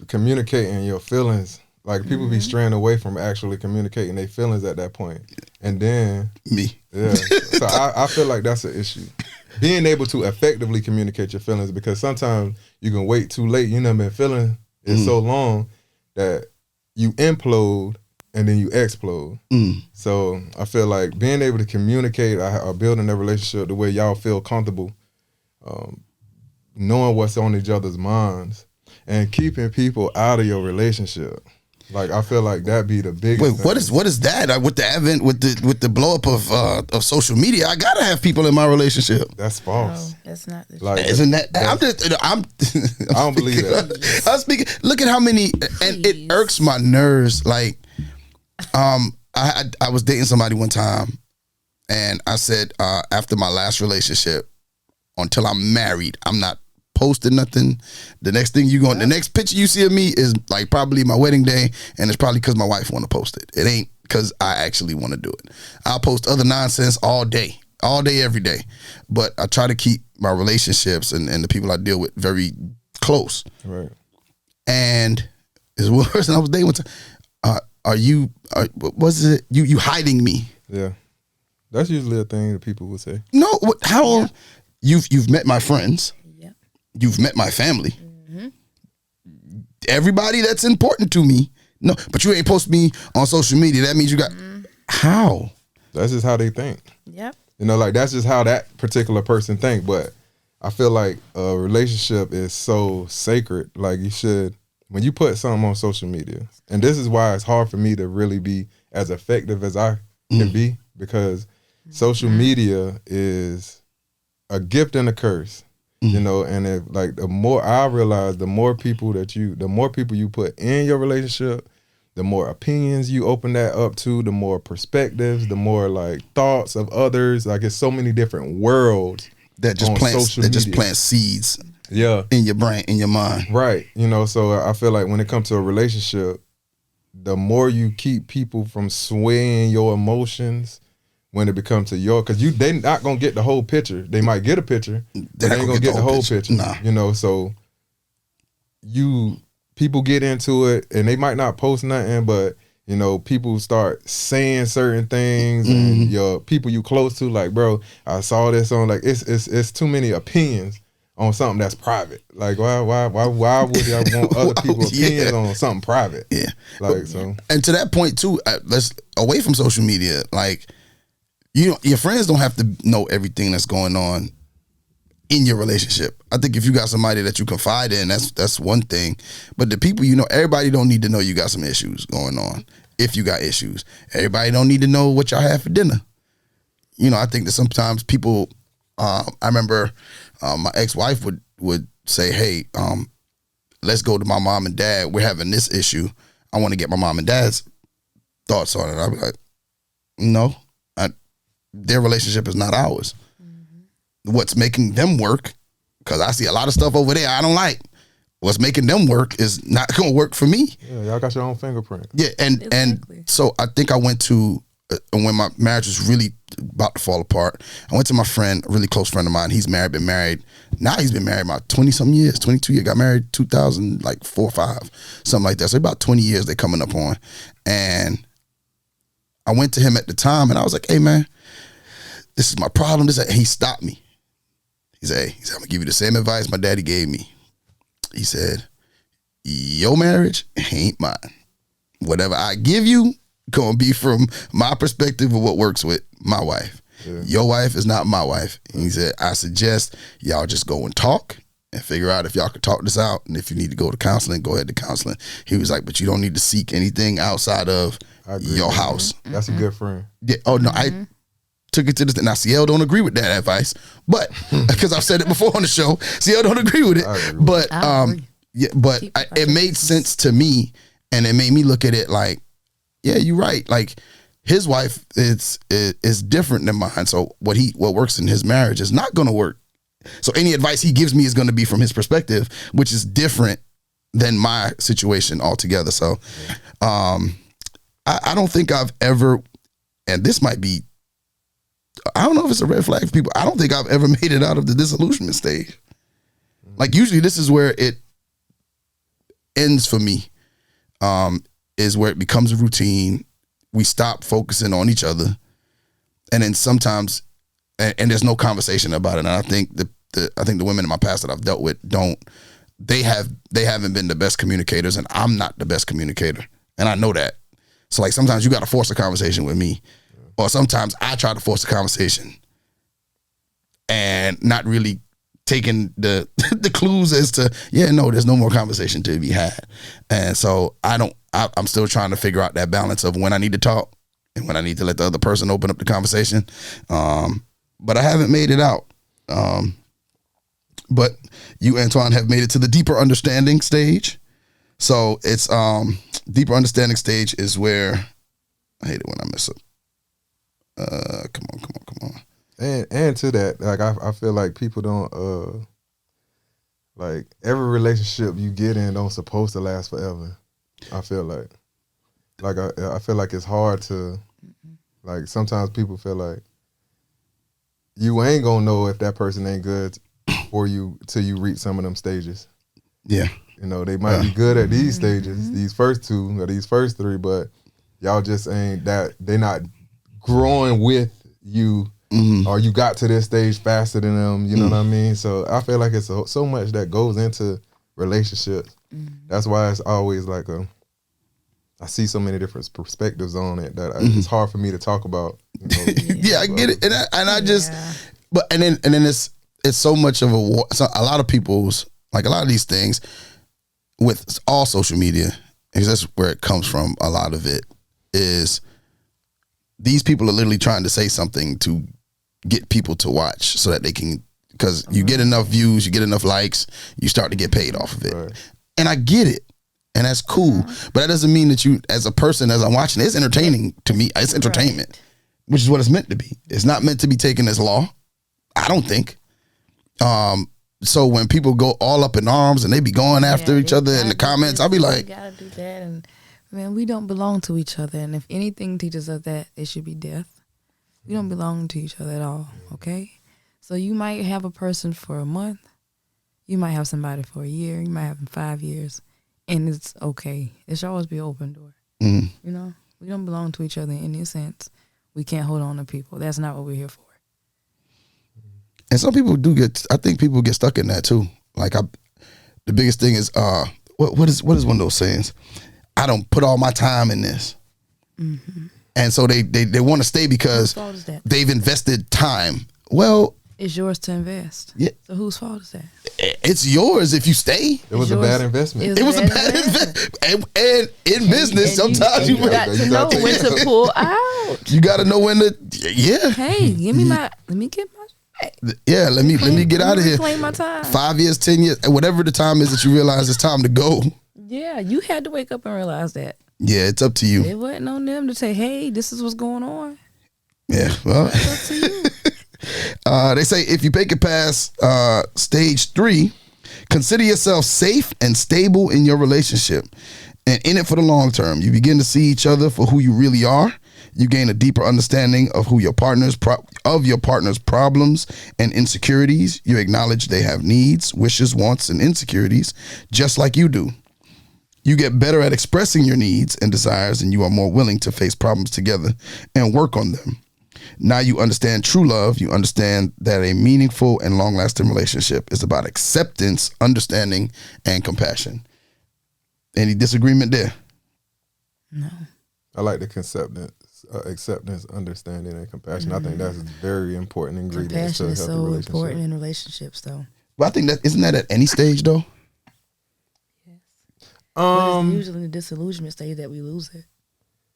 communicating your feelings. Like people be straying away from actually communicating their feelings at that point, and then yeah. So I feel like that's an issue. Being able to effectively communicate your feelings, because sometimes you can wait too late. Been feeling it so long that you implode and then you explode. So I feel like being able to communicate or building a relationship the way y'all feel comfortable, knowing what's on each other's minds, and keeping people out of your relationship. Like I feel like that'd be the biggest. Wait, what is that? With the advent, with the blow up of social media, I gotta have people in my relationship. That's false. No, that's not the like, isn't that? I don't believe that. I'm speaking. Look at how many, and it irks my nerves. Like, I was dating somebody one time, and I said after my last relationship, until I'm married, I'm not posting nothing. The next thing the next picture you see of me is like probably my wedding day, and it's probably because my wife want to post it. It ain't because I actually want to do it. I'll post other nonsense all day, every day. But I try to keep my relationships and the people I deal with very close. Right. And it's one person I was dating one time. Was it you hiding me? Yeah. That's usually a thing that people would say. No, how you've met my friends. You've met my family. Everybody that's important to me. No, but you ain't post me on social media. That means you got how? That's just how they think. Yep. Like that's just how that particular person think. But I feel like a relationship is so sacred. Like you should, when you put something on social media, and this is why it's hard for me to really be as effective as I can be, because social media is a gift and a curse. You know, and if, like, the more I realize, the more people you put in your relationship, the more opinions you open that up to, the more perspectives, the more like thoughts of others. Like, it's so many different worlds that just plant seeds. Yeah, in your brain, in your mind. Right. You know, so I feel like when it comes to a relationship, the more you keep people from swaying your emotions when it becomes to your, because they not gonna get the whole picture. They might get a picture, but they ain't gonna get the whole picture. Nah. You know, so people get into it and they might not post nothing, but you know, people start saying certain things, and your people you close to, like, bro, I saw this on, like, it's too many opinions on something that's private. Like, why would I want other people's opinions on something private? Yeah, like, so. And to that point too, let's away from social media, like, you know, your friends don't have to know everything that's going on in your relationship. I think if you got somebody that you confide in, that's one thing. But the people, you know, everybody don't need to know you got some issues going on. If you got issues, everybody don't need to know what y'all had for dinner. You know, I think that sometimes people, I remember my ex-wife would say, hey, let's go to my mom and dad. We're having this issue. I want to get my mom and dad's thoughts on it. I'd be like, no, their relationship is not ours. What's making them work, because I see a lot of stuff over there I don't like. What's making them work is not going to work for me. Yeah, y'all got your own fingerprint. Yeah, and so I think I went to, when my marriage was really about to fall apart, I went to my friend, a really close friend of mine. He's married, been married. Now he's been married about 20-something years, 22 years. Got married 2000, like 4 or 5, something like that. So about 20 years they coming up on. And I went to him at the time and I was like, hey, man, this is my problem. And he stopped me. He said, I'm going to give you the same advice my daddy gave me. He said, your marriage ain't mine. Whatever I give you, going to be from my perspective of what works with my wife. Yeah. Your wife is not my wife. And he said, I suggest y'all just go and talk and figure out if y'all can talk this out. And if you need to go to counseling, go ahead to counseling. He was like, but you don't need to seek anything outside of your house. That's a good friend. Yeah. Oh, no, I took it to this. Now, CL don't agree with that advice, but because I've said it before on the show, CL don't agree with it. But it made sense to me, and it made me look at it like, yeah, you're right. Like, his wife is different than mine. So what works in his marriage is not going to work. So any advice he gives me is going to be from his perspective, which is different than my situation altogether. So I don't think I've ever, and this might be, I don't know if it's a red flag for people. I don't think I've ever made it out of the disillusionment stage. Like, usually this is where it ends for me, is where it becomes a routine. We stop focusing on each other. And then sometimes, and there's no conversation about it. And I think the women in my past that I've dealt with they haven't been the best communicators, and I'm not the best communicator. And I know that. So, like, sometimes you got to force a conversation with me. Or sometimes I try to force a conversation and not really taking the clues as to, there's no more conversation to be had. And so I'm still trying to figure out that balance of when I need to talk and when I need to let the other person open up the conversation. But I haven't made it out. But you, Antoine, have made it to the deeper understanding stage. So it's deeper understanding stage is where, I hate it when I mess up. Come on. And to that, like, I feel like people don't like, every relationship you get in don't supposed to last forever. I feel like I feel like it's hard to, like, sometimes people feel like you ain't gonna know if that person ain't good for you till you reach some of them stages. Yeah. You know, they might be good at these stages, these first 2 or these first 3, but y'all just ain't that, they not growing with you, or you got to this stage faster than them, you know what I mean? So I feel like it's so much that goes into relationships. That's why it's always like I see so many different perspectives on it that it's hard for me to talk about. You know, yeah, I get it, and I just, but and then it's so much of a lot of people's, like, a lot of these things with all social media, because that's where it comes from. A lot of it is these people are literally trying to say something to get people to watch so that they can, because you get enough views, you get enough likes, you start to get paid off of it. Right. And I get it. And that's cool. But that doesn't mean that you, as a person, as I'm watching, it's entertaining to me. It's entertainment, which is what it's meant to be. It's not meant to be taken as law, I don't think. So when people go all up in arms and they be going after each other in the comments, I'll be like, you gotta do that. And man, we don't belong to each other. And if anything teaches us that, it should be death. We don't belong to each other at all, okay? So you might have a person for a month. You might have somebody for a year. You might have them 5 years. And it's okay. It should always be an open door. You know? We don't belong to each other in any sense. We can't hold on to people. That's not what we're here for. And some people do get, I think people get stuck in that too. Like the biggest thing is, what is one of those sayings? I don't put all my time in this. And so they want to stay because they've invested time. Well, it's yours to invest. Yeah. So whose fault is that? It's yours if you stay. It was a bad investment. It was a bad investment. And in business, sometimes you got to know when to pull out. You got to know when to, Hey, let me get my. Let me get out of here. Claim my time. 5 years, 10 years, whatever the time is that you realize it's time to go. Yeah, you had to wake up and realize that. Yeah, it's up to you. It wasn't on them to say, hey, this is what's going on. Yeah, well. It's up to you. They say if you make it past stage 3, consider yourself safe and stable in your relationship and in it for the long term. You begin to see each other for who you really are. You gain a deeper understanding of who your partner's problems and insecurities. You acknowledge they have needs, wishes, wants, and insecurities, just like you do. You get better at expressing your needs and desires, and you are more willing to face problems together and work on them. Now you understand true love. You understand that a meaningful and long-lasting relationship is about acceptance, understanding, and compassion. Any disagreement there? No. I like the acceptance, understanding, and compassion. I think that's very important ingredients to a healthy so relationship. Important in relationships, though. Well, I think that isn't that at any stage though. Yes. But it's usually the disillusionment stage that we lose it.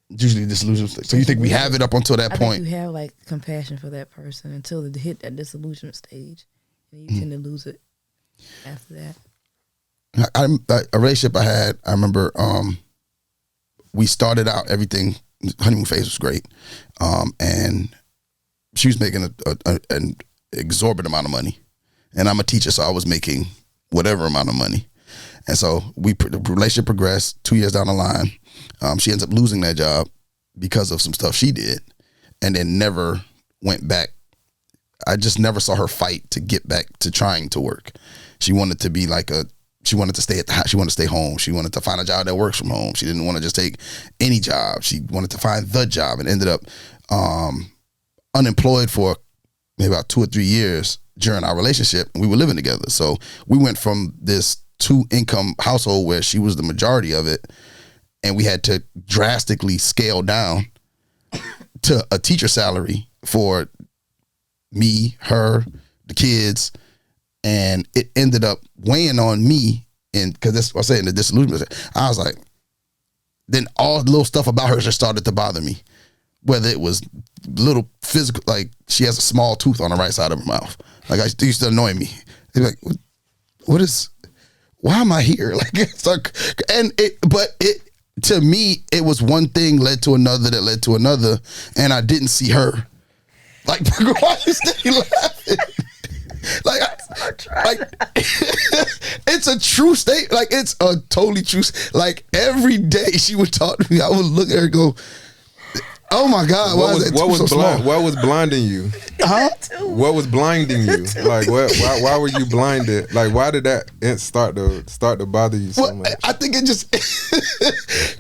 Usually disillusionment stage. So you think we have it up until that point? Think you have like compassion for that person until they hit that disillusionment stage, and you tend to lose it after that. A relationship I had, I remember we started out, everything, honeymoon phase was great. And she was making an exorbitant amount of money. And I'm a teacher, so I was making whatever amount of money. And so the relationship progressed. 2 years down the line, she ends up losing that job because of some stuff she did, and then never went back. I just never saw her fight to get back to trying to work. She wanted to be she wanted to stay at the house. She wanted to stay home. She wanted to find a job that works from home. She didn't want to just take any job. She wanted to find the job, and ended up unemployed for maybe about 2 or 3 years during our relationship. And we were living together. So we went from this 2-income household where she was the majority of it, and we had to drastically scale down to a teacher salary for me, her, the kids. And it ended up weighing on me, and because that's what I say in the disillusionment. I was like, then all the little stuff about her just started to bother me. Whether it was little physical, like she has a small tooth on the right side of her mouth. Like it used to annoy me. Like, why am I here? Like, it's like, to me, it was one thing led to another that led to another, and I didn't see her. Like, why you stay laughing? It's a true state. Like, it's a totally true. Like, every day she would talk to me, I would look at her and go, oh my God, what was blinding you? Huh? What was blinding you? Like, why were you blinded? Like, why did that start to bother you so much? I think it just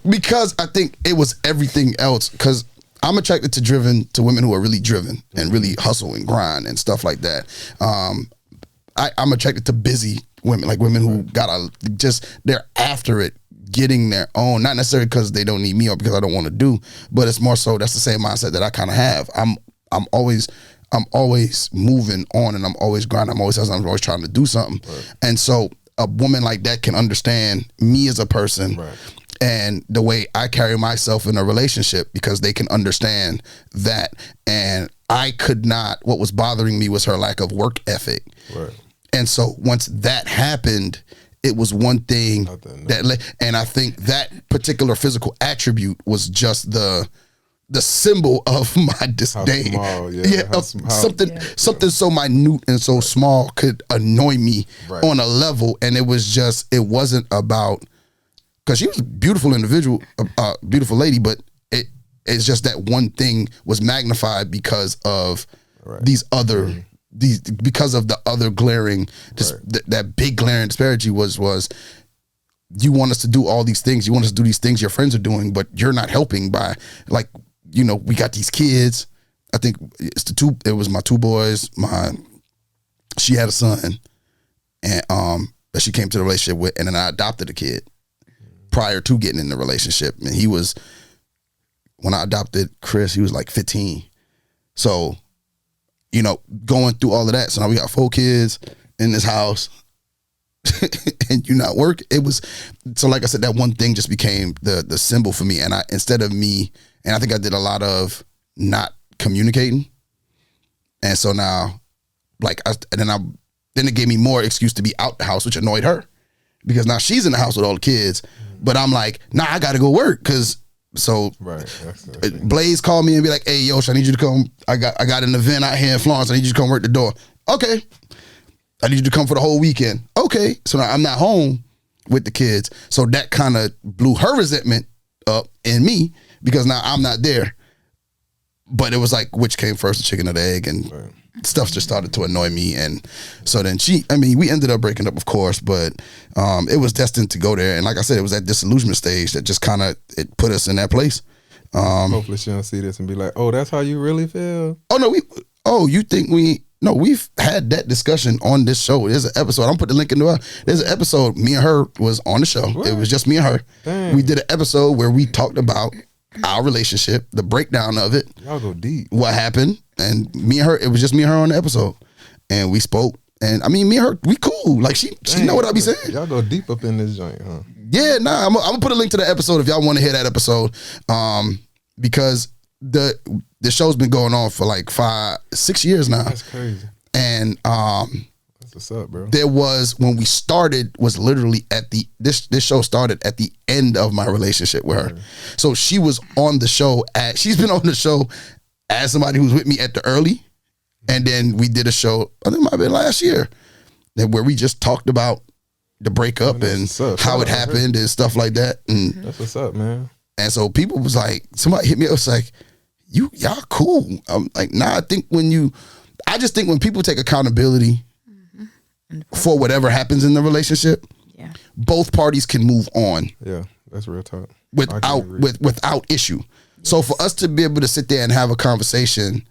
because I think it was everything else. Because I'm attracted to women who are really driven and really hustle and grind and stuff like that. I'm attracted to busy women, like women who they're after it, getting their own, not necessarily because they don't need me or because I don't want to do, but it's more so that's the same mindset that I kind of have. I'm always moving on, and I'm always grinding. I'm always trying to do something. Right. And so a woman like that can understand me as a person. Right. and the way I carry myself in a relationship, because they can understand that. And I could not, what was bothering me was her lack of work ethic. Right. And so once that happened, it was one thing and I think that particular physical attribute was just the symbol of my disdain. Something so minute and so small could annoy me on a level. And it wasn't about, because she was a beautiful individual, beautiful lady, but it's just that one thing was magnified because of these other because of the other glaring that big glaring disparity was you want us to do all these things, you want us to do these things your friends are doing, but you're not helping by, like, you know, we got these kids. I think it was my two boys, she had a son, and that she came to the relationship with, and then I adopted a kid prior to getting in the relationship. And when I adopted Chris, he was like 15. So, you know, going through all of that. So now we got 4 kids in this house and you not work. So like I said, that one thing just became the symbol for me. And I think I did a lot of not communicating. And so now, then it gave me more excuse to be out the house, which annoyed her, because now she's in the house with all the kids, but I'm like, nah, I got to go work. Blaze called me and be like, hey, Yosh, I need you to come. I got an event out here in Florence. I need you to come work the door. Okay. I need you to come for the whole weekend. Okay. So now I'm not home with the kids. So that kind of blew her resentment up in me, because now I'm not there. But it was like, which came first, the chicken or the egg? And stuff just started to annoy me. And so then we ended up breaking up, of course, but it was destined to go there. And like I said, it was that disillusionment stage that just kind of, it put us in that place. Hopefully she don't see this and be like, oh, that's how you really feel? We've had that discussion on this show. There's an episode, I'm put the link in there's an episode, me and her was on the show. What? It was just me and her. Dang. We did an episode where we talked about our relationship, the breakdown of it. Y'all go deep. What happened, and me and her, it was just me and her on the episode. And we spoke, and I mean, me and her, we cool. Like, she know what I be saying. Y'all go deep up in this joint, huh? Yeah, I'm gonna put a link to the episode if y'all want to hear that episode. Because the show's been going on for like 5-6 years now. That's crazy. And that's what's up, bro. There was, when we started, was literally this show started at the end of my relationship with her. So she was on the show she's been on the show as somebody who was with me at the early, and then we did a show, I think it might have been last year, where we just talked about the breakup and how it happened and stuff like that. And that's what's up, man. And so people was like, somebody hit me up, was like, y'all cool. I'm like, nah, I just think when people take accountability for whatever happens in the relationship, both parties can move on. Yeah, that's real talk. Without issue. Yes. So for us to be able to sit there and have a conversation,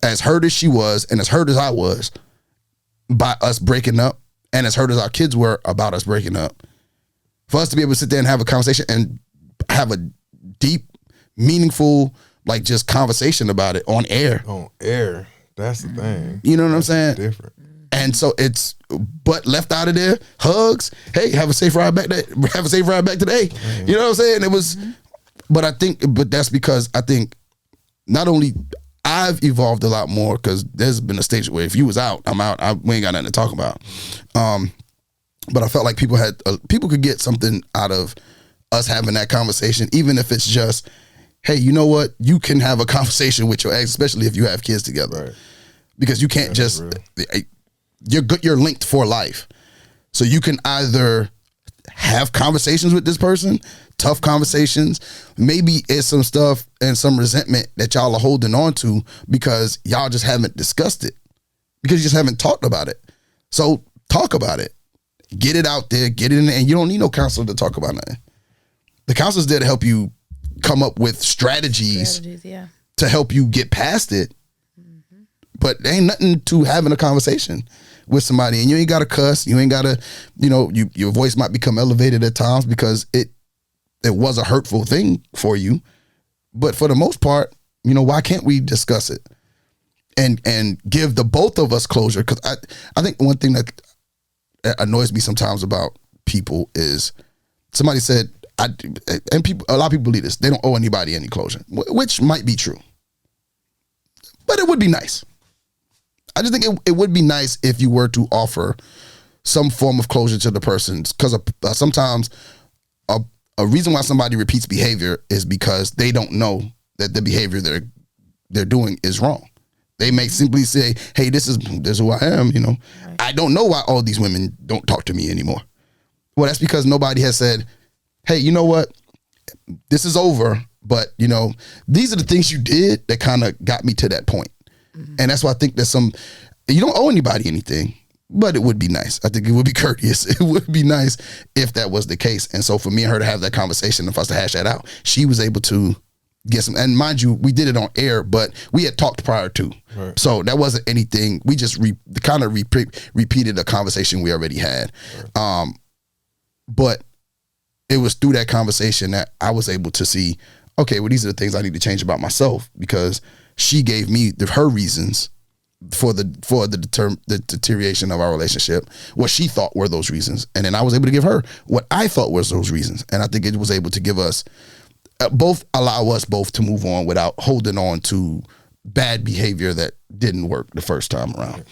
as hurt as she was and as hurt as I was by us breaking up, and as hurt as our kids were about us breaking up, for us to be able to sit there and have a conversation and have a deep, meaningful, like, just conversation about it on air. On air. That's the thing. You know what I'm saying? Different. And so but left out of there, hugs. Hey, have a safe ride back today. You know what I'm saying? It was, but that's because I think not only I've evolved a lot more, because there's been a stage where if you was out, I'm out. We ain't got nothing to talk about. But I felt like people could get something out of us having that conversation, even if it's just, hey, you know what? You can have a conversation with your ex, especially if you have kids together. Right. Because you can't you're linked for life. So you can either have conversations with this person, tough conversations. Maybe it's some stuff and some resentment that y'all are holding on to because y'all just haven't discussed it, because you just haven't talked about it. So talk about it. Get it out there, get it in there, and you don't need no counselor to talk about nothing. The counselor's there to help you come up with strategies to help you get past it. But there ain't nothing to having a conversation with somebody, and you ain't got to cuss. You ain't got to, your voice might become elevated at times because it was a hurtful thing for you. But for the most part, why can't we discuss it and give the both of us closure? Because I think one thing that annoys me sometimes about people is, somebody said, and people, a lot of people believe this. They don't owe anybody any closure, which might be true, but it would be nice. I just think it would be nice if you were to offer some form of closure to the person, because sometimes a reason why somebody repeats behavior is because they don't know that the behavior they're doing is wrong. They may simply say, "Hey, this is who I am." You know, right. I don't know why all these women don't talk to me anymore. Well, that's because nobody has said, "Hey, you know what? This is over." But you know, these are the things you did that kind of got me to that point. Mm-hmm. And that's why I think there's you don't owe anybody anything, but it would be nice. I think it would be courteous. It would be nice if that was the case. And so for me and her to have that conversation and for us to hash that out, she was able to get some, and mind you, we did it on air, but we had talked prior to. Right. So that wasn't anything. We just repeated a conversation we already had. Right. But it was through that conversation that I was able to see, okay, well, these are the things I need to change about myself, because she gave me her reasons for the deterioration of our relationship, what she thought were those reasons. And then I was able to give her what I thought was those reasons. And I think it was able to give us allow us both to move on without holding on to bad behavior that didn't work the first time around.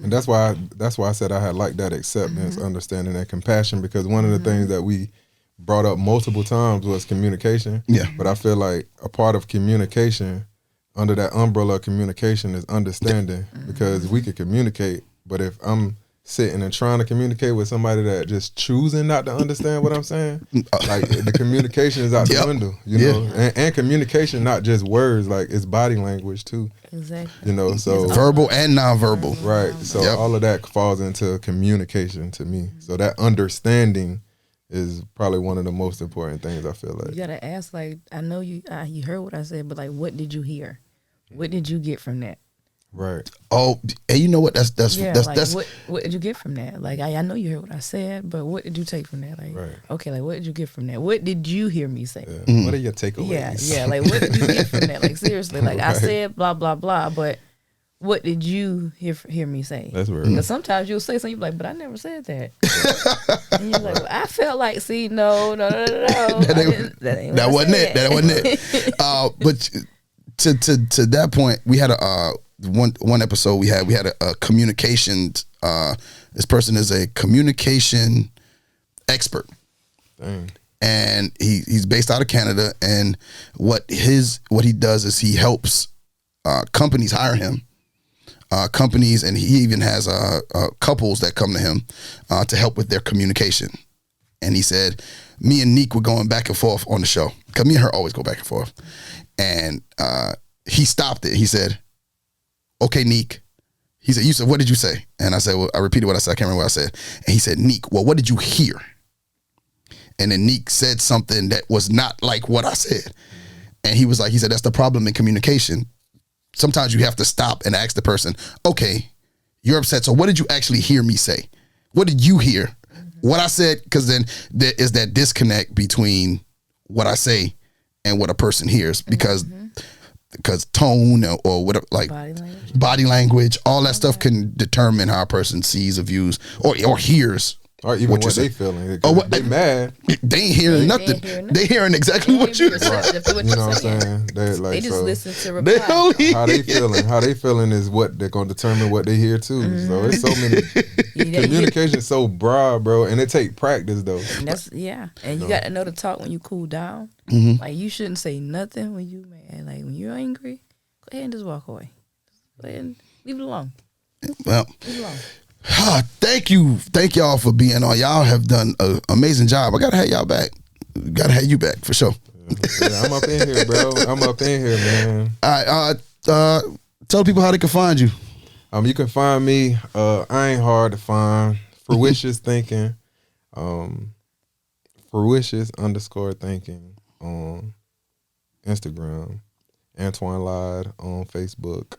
And that's why I said I had like that acceptance, understanding, and compassion, because one of the things that we brought up multiple times was communication. Yeah. But I feel like a part of communication, under that umbrella of communication, is understanding, because we could communicate, but if I'm sitting and trying to communicate with somebody that just choosing not to understand what I'm saying, like the communication is out the window, you know, and communication, not just words, like it's body language too. Exactly. You know, so verbal and nonverbal. Right. So all of that falls into communication to me. So that understanding is probably one of the most important things, I feel like. You gotta ask, like, I know you heard what I said, but like, what did you hear? What did you get from that? Right. Oh, and you know what? That's what did you get from that? Like, I know you heard what I said, but what did you take from that? Like, okay, like, what did you get from that? What did you hear me say? Yeah. What are your takeaways? Yeah, like, what did you get from that? Like, seriously, like, I said blah blah blah, but what did you hear me say? That's weird. Because sometimes you'll say something, you're like, but I never said that. And you're like, well, I felt like, see, no. That wasn't it. That wasn't it. But to that point, we had one episode we had a communication. This person is a communication expert. Dang. And he's based out of Canada, and what he does is he helps companies hire him. Companies, and he even has couples that come to him to help with their communication. And he said, me and Nique were going back and forth on the show, because me and her always go back and forth. And he stopped it. He said, okay, Nique. He said, Yusuf, what did you say? And I said, well, I repeated what I said. I can't remember what I said. And he said, Nique, well, what did you hear? And then Nique said something that was not like what I said. And he said, that's the problem in communication. Sometimes you have to stop and ask the person, okay, you're upset. So what did you actually hear me say? What did you hear? What I said, because then there is that disconnect between what I say and what a person hears, because tone or whatever, like body language, all that stuff can determine how a person sees or views or hears. Or even what they feeling. They mad. They ain't hearing nothing. They hearing exactly what you're saying. You know what I'm saying? They just listen to reply. How they feeling. How they feeling is what they're going to determine what they hear too. So it's so many. Communication is so broad, bro. And it take practice though. And you got to know to talk when you cool down. Mm-hmm. Like, you shouldn't say nothing when you mad. Like, when you're angry, go ahead and just walk away. Go ahead and leave it alone. Well. Leave it alone. Thank y'all for being on. Y'all have done an amazing job. I gotta have y'all back. Gotta have you back for sure. Yeah, I'm up in here, bro. I'm up in here, man. All right, tell people how they can find you. You can find me. I ain't hard to find. Fruitious Thinking. Fruitious_thinking on Instagram. Antoine Lied on Facebook.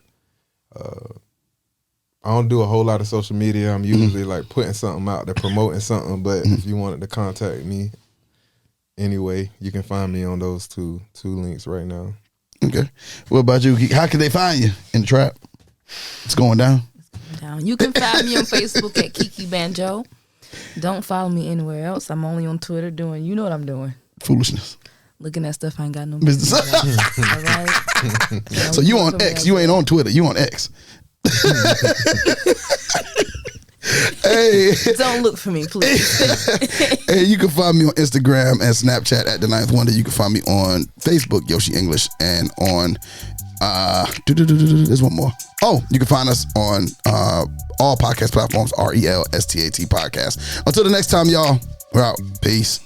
I don't do a whole lot of social media. I'm usually like putting something out there, promoting something. But if you wanted to contact me anyway, you can find me on those two links right now. Okay. What about you? How can they find you in the trap? It's going down. You can find me on Facebook at Kiki Banjo. Don't follow me anywhere else. I'm only on Twitter doing, you know what I'm doing. Foolishness. Looking at stuff I ain't got no Business. business. All right. So you on X? You ain't on Twitter. You on X? Hey, Don't look for me, please. hey, you can find me on Instagram and Snapchat at The Ninth Wonder. You can find me on Facebook, Yoshi English, and on there's one more. Oh, you can find us on all podcast platforms, RELSTAT podcast. Until the next time, y'all, we're out. Peace.